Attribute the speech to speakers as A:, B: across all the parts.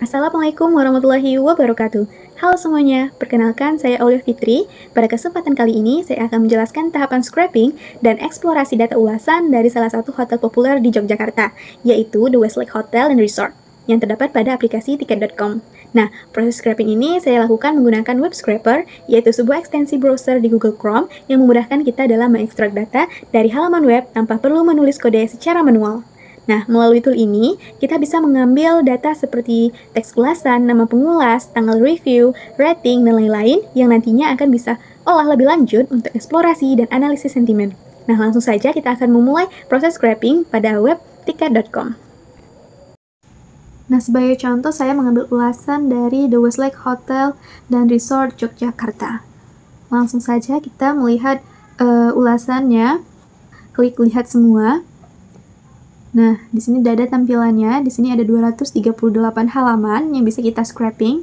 A: Assalamualaikum warahmatullahi wabarakatuh. Halo semuanya, perkenalkan saya Aulia Fitri. Pada kesempatan kali ini, saya akan menjelaskan tahapan scraping dan eksplorasi data ulasan dari salah satu hotel populer di Yogyakarta, yaitu The Westlake Hotel and Resort, yang terdapat pada aplikasi tiket.com. Nah, proses scraping ini saya lakukan menggunakan web scraper, yaitu sebuah ekstensi browser di Google Chrome yang memudahkan kita dalam mengekstrak data dari halaman web tanpa perlu menulis kode secara manual. Nah, melalui tool ini, kita bisa mengambil data seperti teks ulasan, nama pengulas, tanggal review, rating, dan lain-lain yang nantinya akan bisa olah lebih lanjut untuk eksplorasi dan analisis sentimen. Nah, langsung saja kita akan memulai proses scraping pada web tiket.com. Nah, sebagai contoh, saya mengambil ulasan dari The Westlake Hotel dan Resort Yogyakarta. Langsung saja kita melihat ulasannya. Klik lihat semua. Nah, di sini sudah ada tampilannya. Di sini ada 238 halaman yang bisa kita scraping.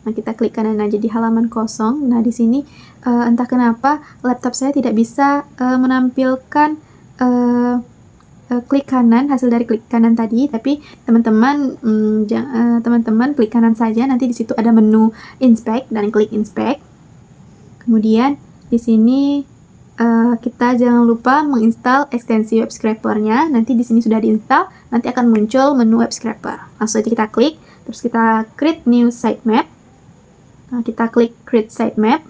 A: Nah, kita klik kanan aja di halaman kosong. Nah, di sini entah kenapa laptop saya tidak bisa menampilkan klik kanan, hasil dari klik kanan tadi, tapi teman-teman teman-teman klik kanan saja. Nanti di situ ada menu inspect dan klik inspect. Kemudian di sini kita jangan lupa menginstal ekstensi web scraper-nya. Nanti di sini sudah diinstal, nanti akan muncul menu web scraper. Langsung aja kita klik, terus kita create new sitemap. Nah, kita klik create sitemap.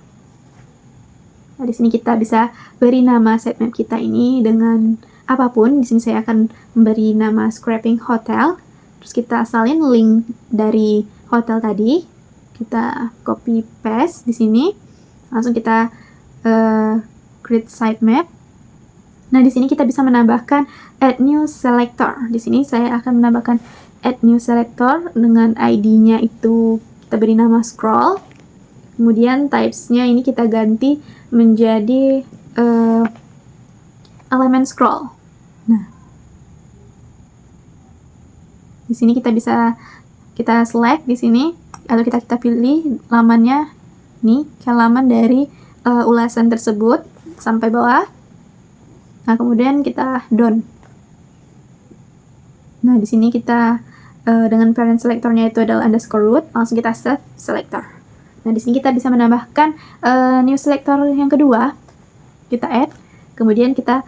A: Nah, di sini kita bisa beri nama sitemap kita ini dengan apapun. Di sini saya akan memberi nama scraping hotel. Terus kita salin link dari hotel tadi. Kita copy paste di sini. Langsung kita create sitemap. Nah, di sini kita bisa menambahkan add new selector. Di sini saya akan menambahkan add new selector dengan ID-nya itu kita beri nama scroll. Kemudian types-nya ini kita ganti menjadi elemen scroll. Nah, di sini kita bisa select di sini atau kita pilih lamannya nih, halaman dari ulasan tersebut sampai bawah. Nah, kemudian kita done. Nah, di sini kita dengan parent selectornya itu adalah underscore root, langsung kita save selector. Nah, di sini kita bisa menambahkan new selector yang kedua. Kita add, kemudian kita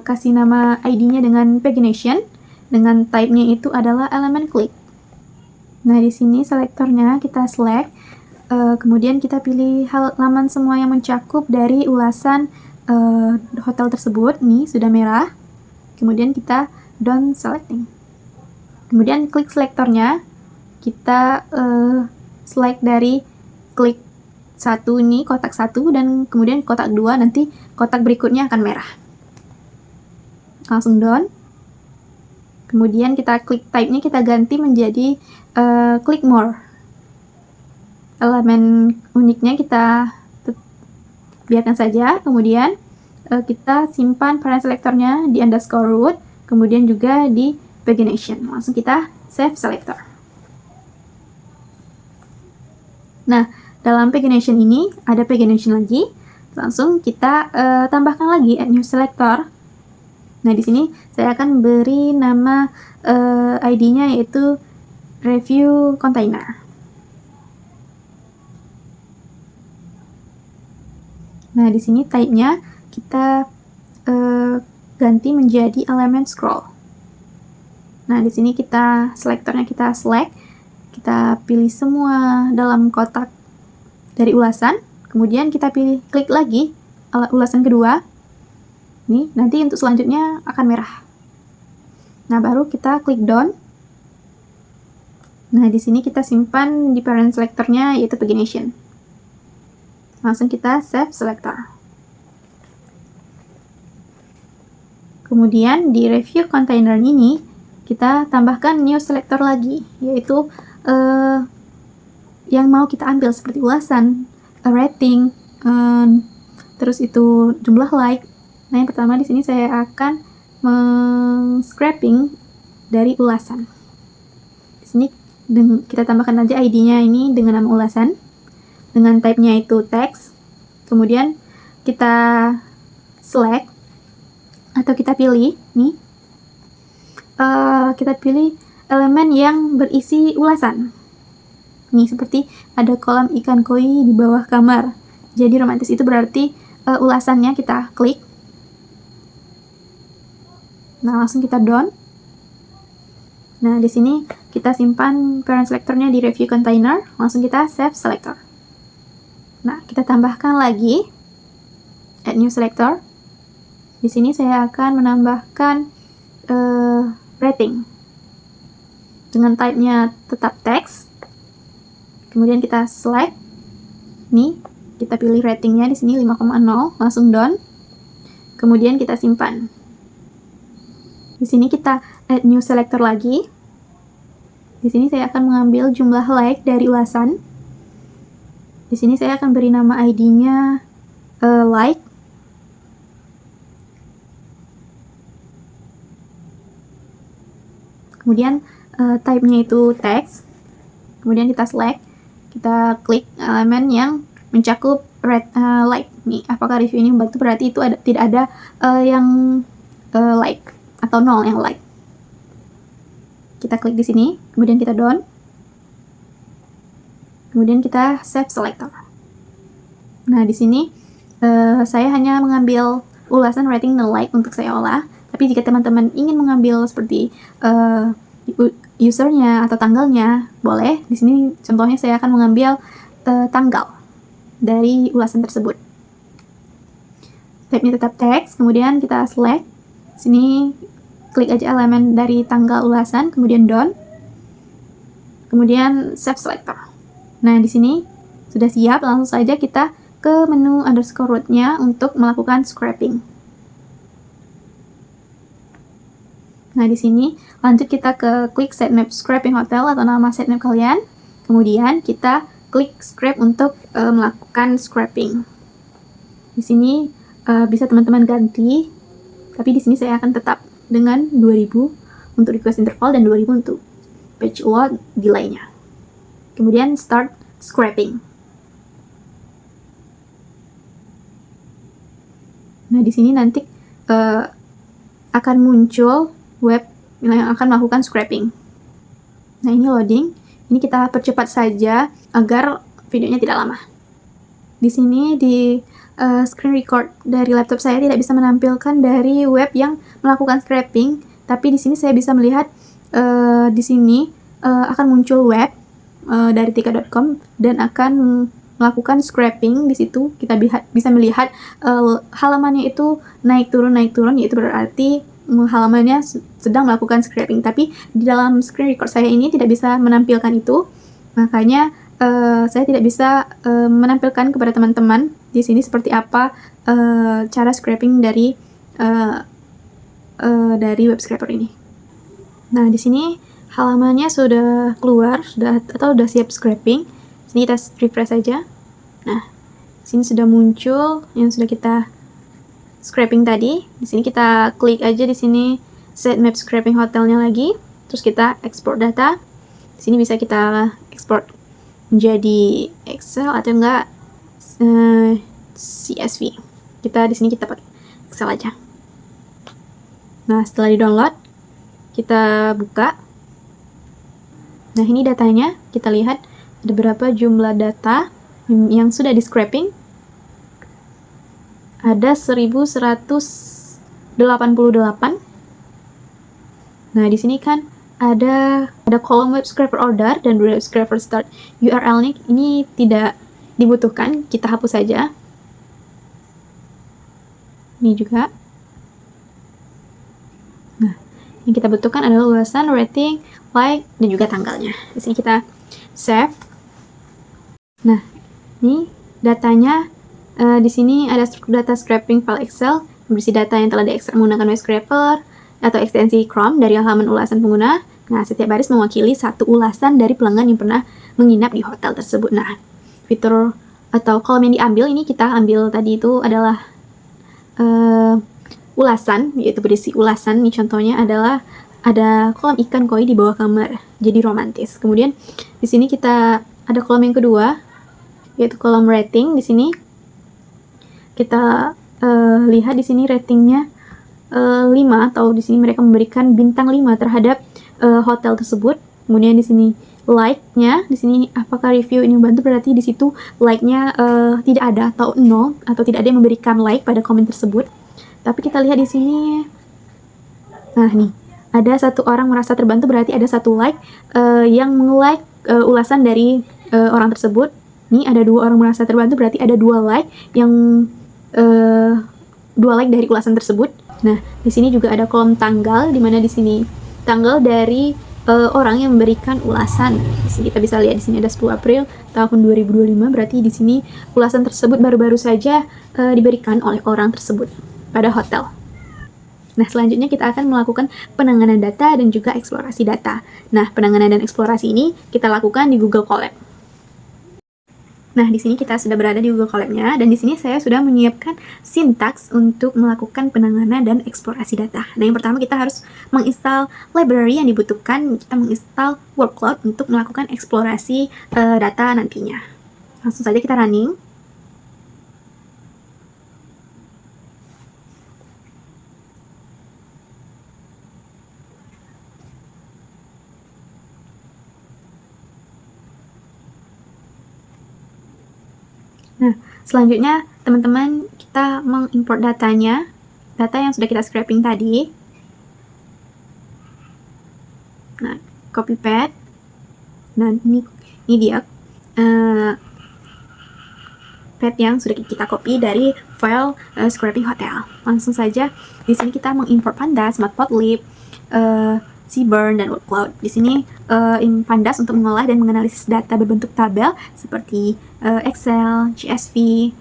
A: kasih nama ID-nya dengan pagination, dengan type-nya itu adalah element click. Nah, di sini selektornya kita select. Kemudian kita pilih halaman semua yang mencakup dari ulasan hotel tersebut. Nih, sudah merah. Kemudian kita done selecting. Kemudian klik selektornya. Kita select dari klik 1 ini, kotak 1, dan kemudian kotak 2, nanti kotak berikutnya akan merah. Langsung done. Kemudian kita klik type-nya, kita ganti menjadi click more. Elemen uniknya kita biarkan saja. Kemudian kita simpan parent selectornya di underscore root, kemudian juga di pagination. Langsung kita save selector. Nah, dalam pagination ini ada pagination lagi. Langsung kita tambahkan lagi add new selector. Nah, di sini saya akan beri nama ID-nya yaitu review container. Nah, di sini type-nya kita ganti menjadi elemen scroll. Nah, di sini kita selektornya kita select, kita pilih semua dalam kotak dari ulasan, kemudian kita pilih klik lagi ulasan kedua. Nih, nanti untuk selanjutnya akan merah. Nah, baru kita klik done. Nah, di sini kita simpan di parent selectornya yaitu pagination. Langsung kita save selector. Kemudian di review container ini kita tambahkan new selector lagi, yaitu yang mau kita ambil seperti ulasan, rating, terus itu jumlah like. Nah, yang pertama di sini saya akan scraping dari ulasan. Di sini kita tambahkan aja ID-nya ini dengan nama ulasan, dengan type-nya itu text. Kemudian kita select atau kita pilih nih, kita pilih elemen yang berisi ulasan. Nih, seperti ada kolom ikan koi di bawah kamar. Jadi romantis itu berarti ulasannya kita klik. Nah, langsung kita done. Nah, di sini kita simpan parent selectornya di review container. Langsung kita save selector. Nah, kita tambahkan lagi add new selector. Di sini saya akan menambahkan rating dengan type-nya tetap text. Kemudian kita select. Nih, kita pilih ratingnya di sini 5,0, langsung done. Kemudian kita simpan. Di sini kita add new selector lagi. Di sini saya akan mengambil jumlah like dari ulasan. Di sini saya akan beri nama ID-nya like. Kemudian type-nya itu text. Kemudian kita select, kita klik elemen yang mencakup like. Nih, apakah review ini membantu? Berarti itu tidak ada yang like atau 0 yang like. Kita klik di sini, kemudian kita done. Kemudian kita save selector. Nah, di sini saya hanya mengambil ulasan rating dan like untuk saya olah. Tapi jika teman-teman ingin mengambil seperti usernya atau tanggalnya, boleh. Di sini contohnya saya akan mengambil tanggal dari ulasan tersebut. Type-nya tetap text, kemudian kita select. Sini klik aja elemen dari tanggal ulasan, kemudian done. Kemudian save selector. Nah, di sini sudah siap, langsung saja kita ke menu underscore root-nya untuk melakukan scraping. Nah, di sini lanjut kita ke klik sitemap scraping hotel atau nama sitemap kalian. Kemudian kita klik scrape untuk melakukan scraping. Di sini bisa teman-teman ganti, tapi di sini saya akan tetap dengan 2000 untuk request interval dan 2000 untuk page load delay-nya. Kemudian start scraping. Nah, di sini nanti akan muncul web yang akan melakukan scraping. Nah, ini loading. Ini kita percepat saja agar videonya tidak lama. Di sini di screen record dari laptop saya tidak bisa menampilkan dari web yang melakukan scraping, tapi di sini saya bisa melihat di sini akan muncul web dari tika.com dan akan melakukan scraping. Di situ kita bisa melihat halamannya itu naik turun, yaitu berarti halamannya sedang melakukan scraping. Tapi di dalam screen record saya ini tidak bisa menampilkan itu, makanya saya tidak bisa menampilkan kepada teman-teman di sini seperti apa cara scraping dari web scraper ini. Nah, di sini halamannya sudah keluar, sudah siap scraping. Sini kita refresh saja. Nah, sini sudah muncul yang sudah kita scraping tadi. Di sini kita klik aja di sini sitemap scraping hotelnya lagi. Terus kita export data. Di sini bisa kita export menjadi Excel atau enggak CSV. Di sini kita pakai Excel aja. Nah, setelah di-download, kita buka. Nah, ini datanya. Kita lihat ada berapa jumlah data yang sudah di scraping. Ada 1188. Nah, di sini kan ada kolom web scraper order dan web scraper start URL ini tidak dibutuhkan, kita hapus saja. Ini juga. Nah, yang kita butuhkan adalah ulasan, rating, like, dan juga tanggalnya. Di sini kita save. Nah, ini datanya. Di sini ada data scraping file Excel, berisi data yang telah diekstrak menggunakan web scraper atau ekstensi Chrome dari halaman ulasan pengguna. Nah, setiap baris mewakili satu ulasan dari pelanggan yang pernah menginap di hotel tersebut. Nah, fitur atau kolom yang diambil ini kita ambil tadi itu adalah ulasan, yaitu berisi ulasan. Ini contohnya adalah ada kolom ikan koi di bawah kamar, jadi romantis. Kemudian di sini kita ada kolom yang kedua, yaitu kolom rating. Di sini kita lihat di sini ratingnya 5, atau di sini mereka memberikan bintang 5 terhadap hotel tersebut. Kemudian di sini like-nya, di sini apakah review ini membantu, berarti di situ like-nya tidak ada atau nol, atau tidak ada yang memberikan like pada komen tersebut. Tapi kita lihat di sini, nah nih, ada satu orang merasa terbantu, berarti ada satu like yang nge-like ulasan dari orang tersebut. Nih ada 2 orang merasa terbantu, berarti ada 2 like yang 2 like dari ulasan tersebut. Nah, di sini juga ada kolom tanggal, di mana di sini tanggal dari orang yang memberikan ulasan. Di sini kita bisa lihat di sini ada 10 April tahun 2025, berarti di sini ulasan tersebut baru-baru saja diberikan oleh orang tersebut pada hotel. Nah, selanjutnya kita akan melakukan penanganan data dan juga eksplorasi data. Nah, penanganan dan eksplorasi ini kita lakukan di Google Colab. Nah, di sini kita sudah berada di Google Colab-nya, dan di sini saya sudah menyiapkan sintaks untuk melakukan penanganan dan eksplorasi data. Nah, yang pertama kita harus menginstal library yang dibutuhkan, kita menginstal workload untuk melakukan eksplorasi data nantinya. Langsung saja kita running. Nah, selanjutnya teman-teman kita mengimport datanya, data yang sudah kita scraping tadi. Nah, copy path. Nah, ini dia path yang sudah kita copy dari file scraping hotel. Langsung saja di sini kita mengimport Pandas, Matplotlib, Seaborn, dan Wordcloud. Di sini Pandas untuk mengolah dan menganalisis data berbentuk tabel seperti Excel, CSV,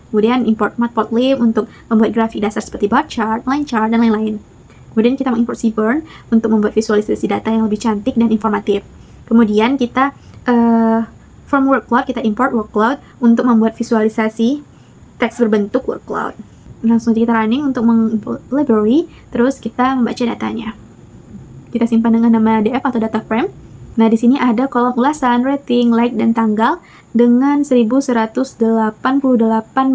A: kemudian import Matplotlib untuk membuat grafik dasar seperti bar chart, line chart, dan lain-lain. Kemudian kita mengimport Seaborn untuk membuat visualisasi data yang lebih cantik dan informatif. Kemudian kita from Wordcloud kita import Wordcloud untuk membuat visualisasi teks berbentuk Wordcloud. Langsung kita running untuk mengimport library, terus kita membaca datanya. Kita simpan dengan nama DF atau data frame. Nah, di sini ada kolom ulasan, rating, like, dan tanggal dengan 1188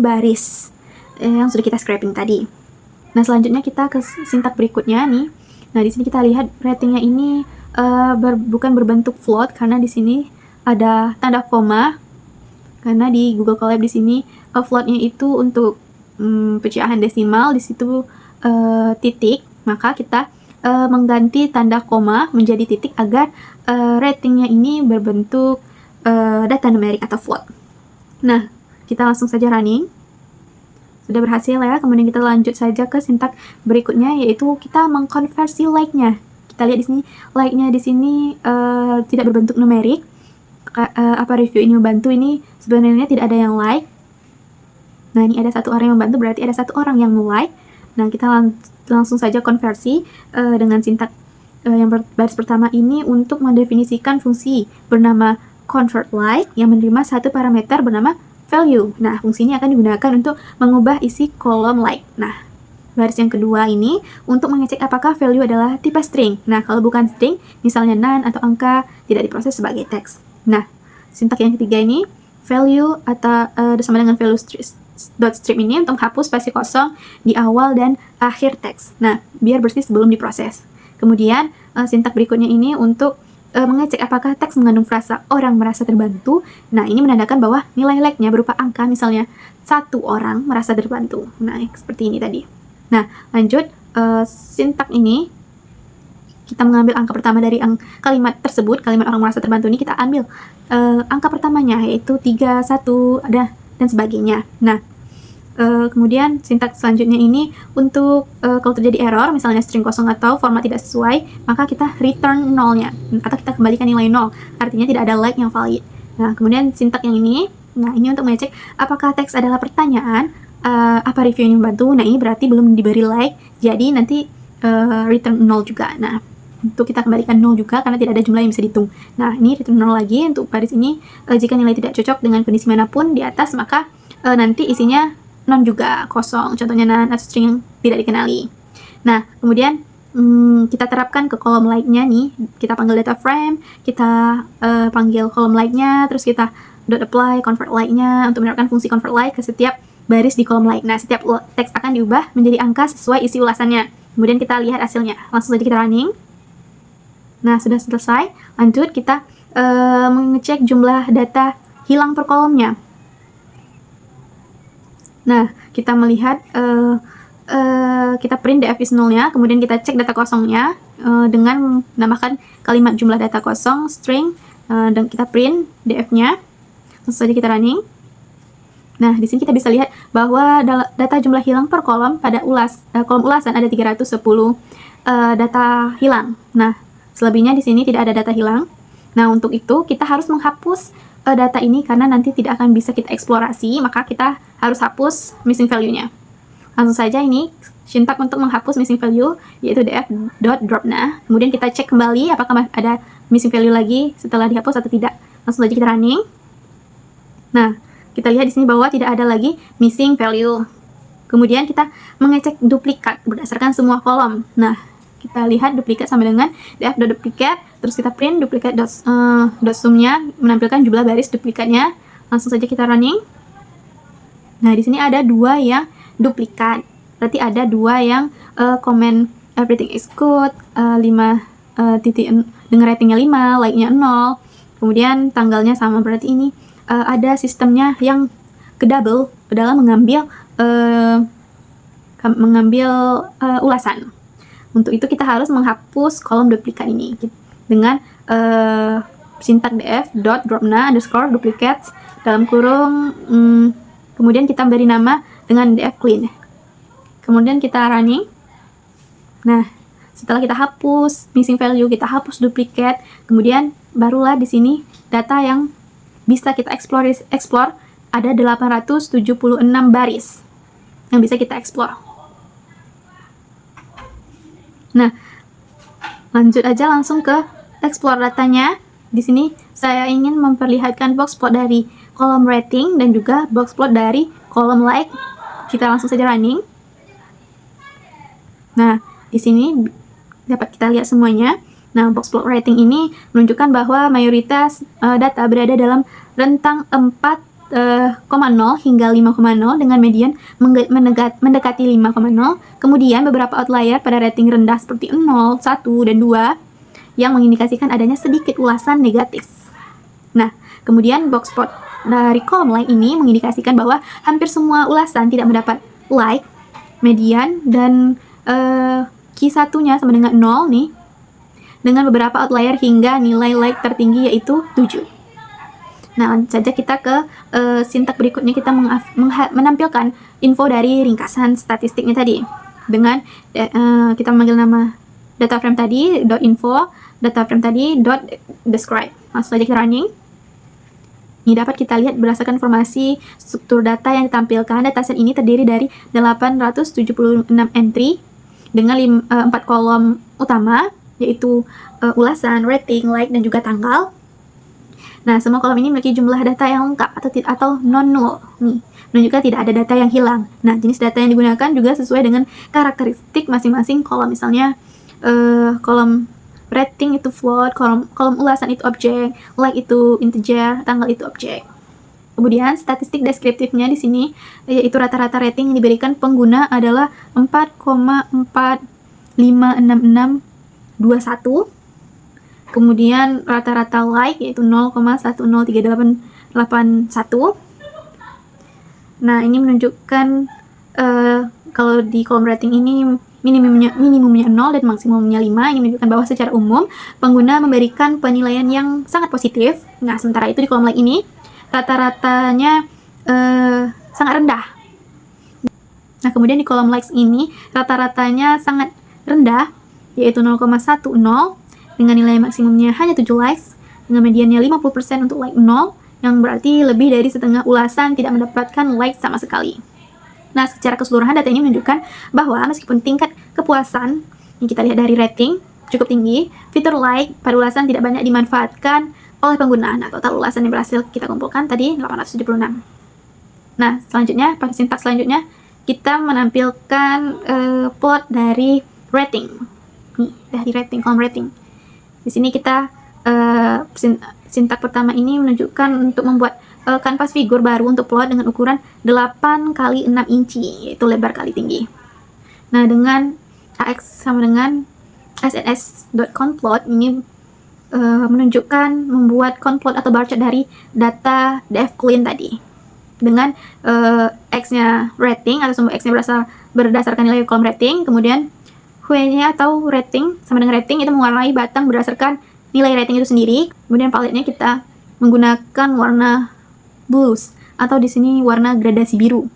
A: baris yang sudah kita scraping tadi. Nah, selanjutnya kita ke sintak berikutnya nih. Nah, di sini kita lihat ratingnya ini bukan berbentuk float karena di sini ada tanda koma. Karena di Google Colab di sini floatnya itu untuk pecahan desimal, di situ titik, maka kita mengganti tanda koma menjadi titik agar ratingnya ini berbentuk data numerik atau float. Nah, kita langsung saja running. Sudah berhasil ya. Kemudian kita lanjut saja ke sintak berikutnya, yaitu kita mengkonversi like-nya. Kita lihat di sini like-nya di sini tidak berbentuk numerik. Apa review ini membantu, ini sebenarnya tidak ada yang like. Nah, ini ada satu orang yang membantu, berarti ada satu orang yang like. Nah, kita langsung saja konversi dengan sintak yang baris pertama ini untuk mendefinisikan fungsi bernama convert like yang menerima satu parameter bernama value. Nah, fungsi ini akan digunakan untuk mengubah isi kolom like. Nah, baris yang kedua ini untuk mengecek apakah value adalah tipe string. Nah, kalau bukan string, misalnya none atau angka, tidak diproses sebagai teks. Nah, sintak yang ketiga ini value atau sama dengan value .strip ini untuk menghapus spasi kosong di awal dan akhir teks. Nah, biar bersih sebelum diproses. Kemudian sintak berikutnya ini untuk mengecek apakah teks mengandung frasa orang merasa terbantu. Nah, ini menandakan bahwa nilai like-nya berupa angka, misalnya satu orang merasa terbantu. Nah, seperti ini tadi. Nah, lanjut sintak ini kita mengambil angka pertama dari kalimat tersebut, kalimat orang merasa terbantu ini kita ambil angka pertamanya, yaitu 3, 1, dan sebagainya. Nah, kemudian sintak selanjutnya ini untuk kalau terjadi error, misalnya string kosong atau format tidak sesuai, maka kita return nolnya, atau kita kembalikan nilai 0, artinya tidak ada like yang valid. Nah, kemudian sintak yang ini, nah ini untuk mengecek apakah teks adalah pertanyaan, apa review ini membantu. Nah, ini berarti belum diberi like, jadi nanti return 0 juga. Nah, untuk kita kembalikan 0 juga karena tidak ada jumlah yang bisa dihitung. Nah, ini return 0 lagi untuk baris ini. Jika nilai tidak cocok dengan kondisi manapun di atas, maka nanti isinya non juga, kosong, contohnya none atau string yang tidak dikenali. Nah, kemudian kita terapkan ke kolom like-nya nih. Kita panggil data frame, kita panggil kolom like-nya, terus kita dot apply convert like-nya untuk menerapkan fungsi convert like ke setiap baris di kolom like. Nah, setiap teks akan diubah menjadi angka sesuai isi ulasannya. Kemudian kita lihat hasilnya. Langsung saja kita running. Nah, sudah selesai. Lanjut kita mengecek jumlah data hilang per kolomnya. Nah, kita melihat kita print df is null-nya, kemudian kita cek data kosongnya dengan menambahkan kalimat jumlah data kosong string dan kita print df-nya. Langsung saja kita running. Nah, di sini kita bisa lihat bahwa data jumlah hilang per kolom pada kolom ulasan ada 310 data hilang. Nah, selebihnya di sini tidak ada data hilang. Nah, untuk itu kita harus menghapus data ini karena nanti tidak akan bisa kita eksplorasi, maka kita harus hapus missing value-nya. Langsung saja ini syntax untuk menghapus missing value yaitu df.dropna. Kemudian kita cek kembali apakah ada missing value lagi setelah dihapus atau tidak. Langsung saja kita running. Nah, kita lihat di sini bahwa tidak ada lagi missing value. Kemudian kita mengecek duplikat berdasarkan semua kolom. Nah, kita lihat duplikat sama dengan df.duplicate, terus kita print duplikat .sum-nya menampilkan jumlah baris duplikatnya. Langsung saja kita running. Nah, di sini ada dua yang duplikat. Berarti ada dua yang comment everything is good, 5 dengan ratingnya 5, like-nya 0. Kemudian tanggalnya sama, berarti ini ada sistemnya yang kedouble dalam mengambil ulasan. Untuk itu kita harus menghapus kolom duplikat ini dengan syntax df.dropna_duplicates dalam kurung kemudian kita beri nama dengan df clean. Kemudian kita running. Nah, setelah kita hapus missing value, kita hapus duplikat, kemudian barulah di sini data yang bisa kita explore ada 876 baris yang bisa kita explore. Nah, lanjut aja langsung ke explore datanya. Di sini saya ingin memperlihatkan box plot dari kolom rating dan juga box plot dari kolom like. Kita langsung saja running. Nah, di sini dapat kita lihat semuanya. Nah, box plot rating ini menunjukkan bahwa mayoritas data berada dalam rentang 4,0 hingga 5,0 dengan median mendekati 5,0. Kemudian beberapa outlier pada rating rendah seperti 0, 1, dan 2 yang mengindikasikan adanya sedikit ulasan negatif. Nah, kemudian box plot dari kolom like ini mengindikasikan bahwa hampir semua ulasan tidak mendapat like, median, dan Q1-nya sama dengan 0 nih, dengan beberapa outlier hingga nilai like tertinggi yaitu 7. Nah, lanjut saja kita ke syntax berikutnya. Kita menampilkan info dari ringkasan statistiknya tadi dengan kita memanggil nama data frame tadi .info, data frame tadi .describe. Langsung saja kita running. Ini dapat kita lihat berdasarkan informasi struktur data yang ditampilkan. Dataset ini terdiri dari 876 entry dengan 4 kolom utama, yaitu ulasan, rating, like, dan juga tanggal. Nah, semua kolom ini memiliki jumlah data yang lengkap atau non-null. Nih, menunjukkan tidak ada data yang hilang. Nah, jenis data yang digunakan juga sesuai dengan karakteristik masing-masing kolom. Misalnya, kolom rating itu float, kolom ulasan itu objek, like itu integer, tanggal itu objek. Kemudian statistik deskriptifnya di sini yaitu rata-rata rating yang diberikan pengguna adalah 4,456621. Kemudian rata-rata like yaitu 0,103881. Nah, ini menunjukkan kalau di kolom rating ini minimumnya 0 dan maksimumnya 5. Ini menunjukkan bahwa secara umum pengguna memberikan penilaian yang sangat positif. Nah, sementara itu di kolom like ini rata-ratanya sangat rendah. Nah, kemudian di kolom likes ini rata-ratanya sangat rendah, yaitu 0,10 dengan nilai maksimumnya hanya 7 likes, dengan mediannya 50% untuk like 0, yang berarti lebih dari setengah ulasan tidak mendapatkan like sama sekali. Nah, secara keseluruhan data ini menunjukkan bahwa meskipun tingkat kepuasan yang kita lihat dari rating cukup tinggi, fitur like pada ulasan tidak banyak dimanfaatkan oleh pengguna. Nah, total ulasan yang berhasil kita kumpulkan tadi 876. Nah, selanjutnya, pada sintaks selanjutnya, kita menampilkan plot dari rating. Nih, dari rating, kolom rating. Di sini kita, sintaks pertama ini menunjukkan untuk membuat kanvas figur baru untuk plot dengan ukuran 8 x 6 inci, yaitu lebar kali tinggi. Nah, dengan AX sama dengan sns.conplot ini menunjukkan membuat conplot atau bar chart dari data df clean tadi dengan x-nya rating atau sumber x-nya berdasarkan nilai kolom rating, kemudian hue-nya atau rating sama dengan rating itu mewarnai batang berdasarkan nilai rating itu sendiri. Kemudian paletnya kita menggunakan warna blues atau di sini warna gradasi biru.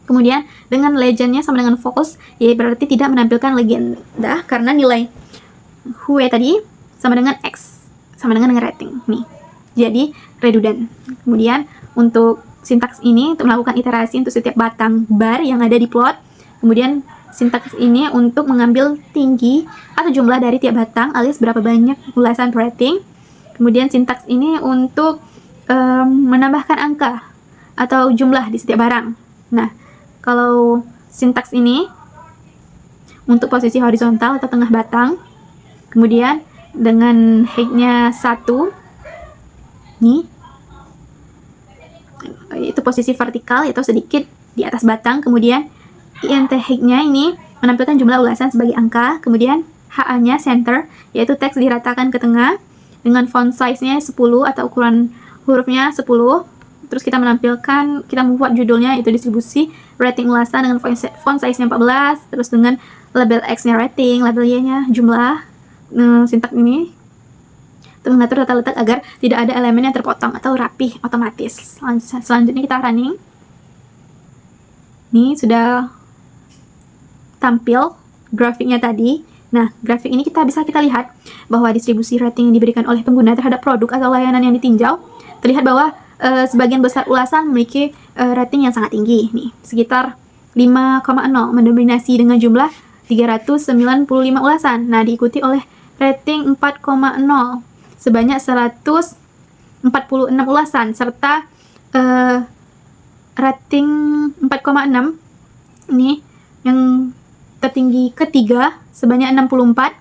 A: Kemudian dengan legendnya sama dengan false, ya berarti tidak menampilkan legenda karena nilai hue tadi sama dengan x sama dengan rating nih. Jadi redundant. Kemudian untuk sintaks ini untuk melakukan iterasi untuk setiap batang bar yang ada di plot. Kemudian sintaks ini untuk mengambil tinggi atau jumlah dari tiap batang alias berapa banyak ulasan per rating. Kemudian sintaks ini untuk menambahkan angka atau jumlah di setiap barang. Nah, kalau sintaks ini untuk posisi horizontal atau tengah batang, kemudian dengan height-nya 1 nih, itu posisi vertikal atau sedikit di atas batang. Kemudian int height-nya ini menampilkan jumlah ulasan sebagai angka. Kemudian HA-nya center, yaitu teks diratakan ke tengah dengan font size-nya 10 atau ukuran hurufnya 10. Terus kita membuat judulnya itu distribusi rating ulasan dengan font size-nya 14, terus dengan label X-nya rating, label Y-nya jumlah. Sintak ini untuk mengatur tata letak agar tidak ada elemen yang terpotong atau rapih otomatis. Selanjutnya kita running. Ini sudah tampil grafiknya tadi. Nah, grafik ini kita lihat bahwa distribusi rating yang diberikan oleh pengguna terhadap produk atau layanan yang ditinjau. Terlihat bahwa sebagian besar ulasan memiliki rating yang sangat tinggi, nih, sekitar 5,0, mendominasi dengan jumlah 395 ulasan. Nah, diikuti oleh rating 4,0 sebanyak 146 ulasan, serta rating 4,6 ini yang tertinggi ketiga sebanyak 64,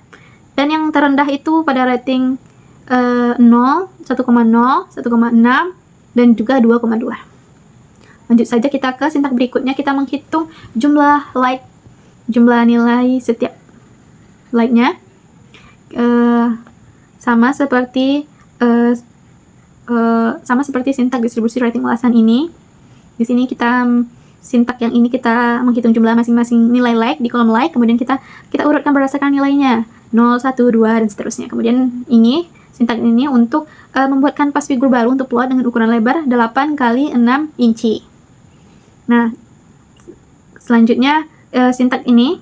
A: dan yang terendah itu pada rating 0, 1,0, 1,6 dan juga 2,2. Lanjut saja kita ke sintak berikutnya. Kita menghitung jumlah like, jumlah nilai setiap like-nya. Sama seperti sintak distribusi rating ulasan ini. Di sini sintak yang ini kita menghitung jumlah masing-masing nilai like di kolom like, kemudian kita urutkan berdasarkan nilainya 0, 1, 2 dan seterusnya. Kemudian ini sintak ini untuk membuat kanvas figur baru untuk plot dengan ukuran lebar 8 x 6 inci. Nah, selanjutnya sintak ini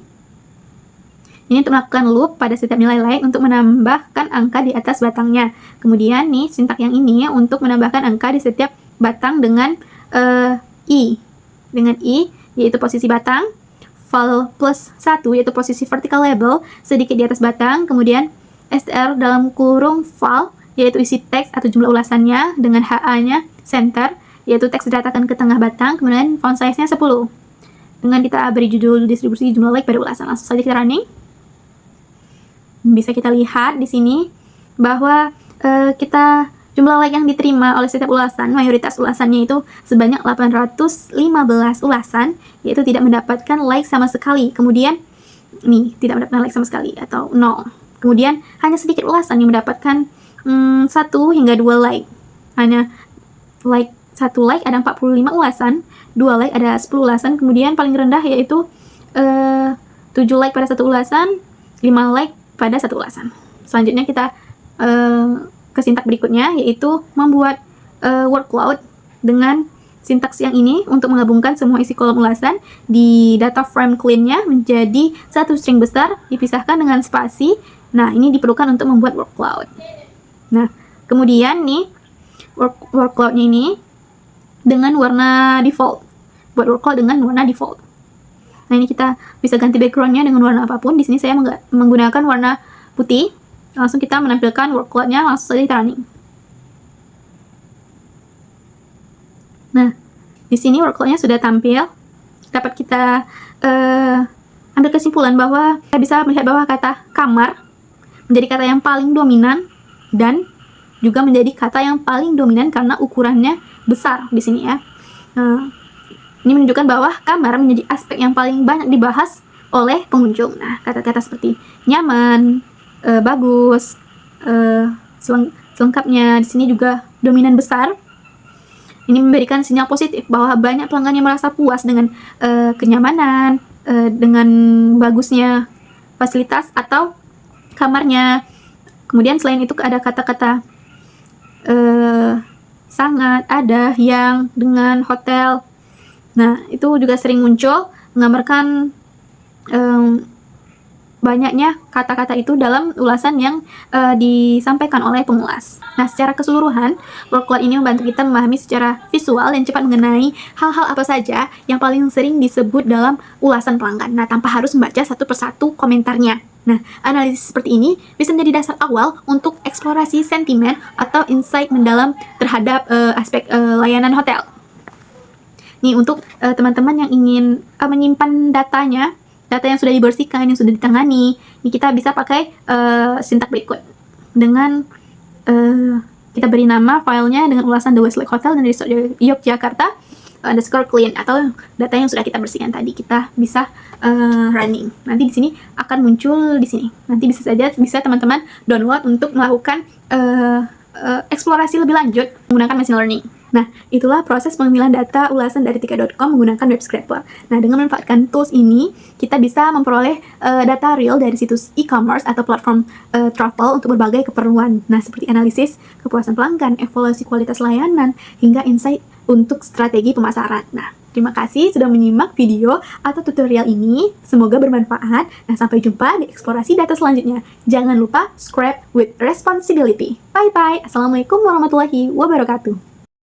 A: untuk melakukan loop pada setiap nilai like untuk menambahkan angka di atas batangnya. Kemudian nih sintak yang ini untuk menambahkan angka di setiap batang dengan i. Dengan i yaitu posisi batang, val plus 1 yaitu posisi vertical label sedikit di atas batang, kemudian str dalam kurung val yaitu isi teks atau jumlah ulasannya, dengan HA-nya center yaitu teks diratakan ke tengah batang, kemudian font size-nya 10. Dengan kita beri judul distribusi jumlah like pada ulasan. Langsung saja kita running. Bisa kita lihat di sini bahwa jumlah like yang diterima oleh setiap ulasan, mayoritas ulasannya itu sebanyak 815 ulasan, yaitu tidak mendapatkan like sama sekali. Kemudian nih tidak mendapatkan like sama sekali atau 0. Kemudian hanya sedikit ulasan yang mendapatkan 1 hingga 2 like. Hanya like 1 like ada 45 ulasan, 2 like ada 10 ulasan, kemudian paling rendah yaitu 7 like pada 1 ulasan, 5 like pada 1 ulasan. Selanjutnya kita ke sintak berikutnya, yaitu membuat word cloud dengan sintaks yang ini untuk menggabungkan semua isi kolom ulasan di data frame clean-nya menjadi satu string besar dipisahkan dengan spasi. Nah, ini diperlukan untuk membuat word cloud. Nah, kemudian nih word cloud-nya ini dengan warna default. Buat word cloud dengan warna default. Nah, ini kita bisa ganti background-nya dengan warna apapun. Di sini saya menggunakan warna putih. Langsung kita menampilkan word cloud-nya, langsung saja kita running. Nah, di sini word cloud-nya sudah tampil. Dapat kita ambil kesimpulan bahwa kita bisa melihat bahwa kata kamar menjadi kata yang paling dominan dan juga menjadi kata yang paling dominan karena ukurannya besar di sini ya. Ini menunjukkan bahwa kamar menjadi aspek yang paling banyak dibahas oleh pengunjung. Nah, kata-kata seperti nyaman, bagus, selengkapnya. Di sini juga dominan besar. Ini memberikan sinyal positif bahwa banyak pelanggan yang merasa puas dengan kenyamanan, dengan bagusnya fasilitas atau kamarnya. Kemudian selain itu ada kata-kata sangat, ada, yang, dengan, hotel. Nah, itu juga sering muncul menggambarkan banyaknya kata-kata itu dalam ulasan yang disampaikan oleh pengulas. Nah, secara keseluruhan, workload ini membantu kita memahami secara visual dan cepat mengenai hal-hal apa saja yang paling sering disebut dalam ulasan pelanggan. Nah, tanpa harus membaca satu persatu komentarnya. Nah, analisis seperti ini bisa menjadi dasar awal untuk eksplorasi sentimen atau insight mendalam terhadap aspek layanan hotel. Nih, untuk teman-teman yang ingin menyimpan datanya, data yang sudah dibersihkan, yang sudah ditangani, ini kita bisa pakai sintak berikut. Dengan kita beri nama filenya dengan ulasan The Westlake Hotel dan Resort Yogyakarta _clean, atau data yang sudah kita bersihkan tadi kita bisa running. Nanti di sini akan muncul di sini. Nanti bisa teman-teman download untuk melakukan eksplorasi lebih lanjut menggunakan machine learning. Nah, itulah proses pengumpulan data ulasan dari tika.com menggunakan web scraper. Nah, dengan memanfaatkan tools ini, kita bisa memperoleh data real dari situs e-commerce atau platform travel untuk berbagai keperluan. Nah, seperti analisis kepuasan pelanggan, evaluasi kualitas layanan, hingga insight untuk strategi pemasaran. Nah, terima kasih sudah menyimak video atau tutorial ini. Semoga bermanfaat. Nah, sampai jumpa di eksplorasi data selanjutnya. Jangan lupa scrap with responsibility. Bye-bye. Assalamualaikum warahmatullahi wabarakatuh.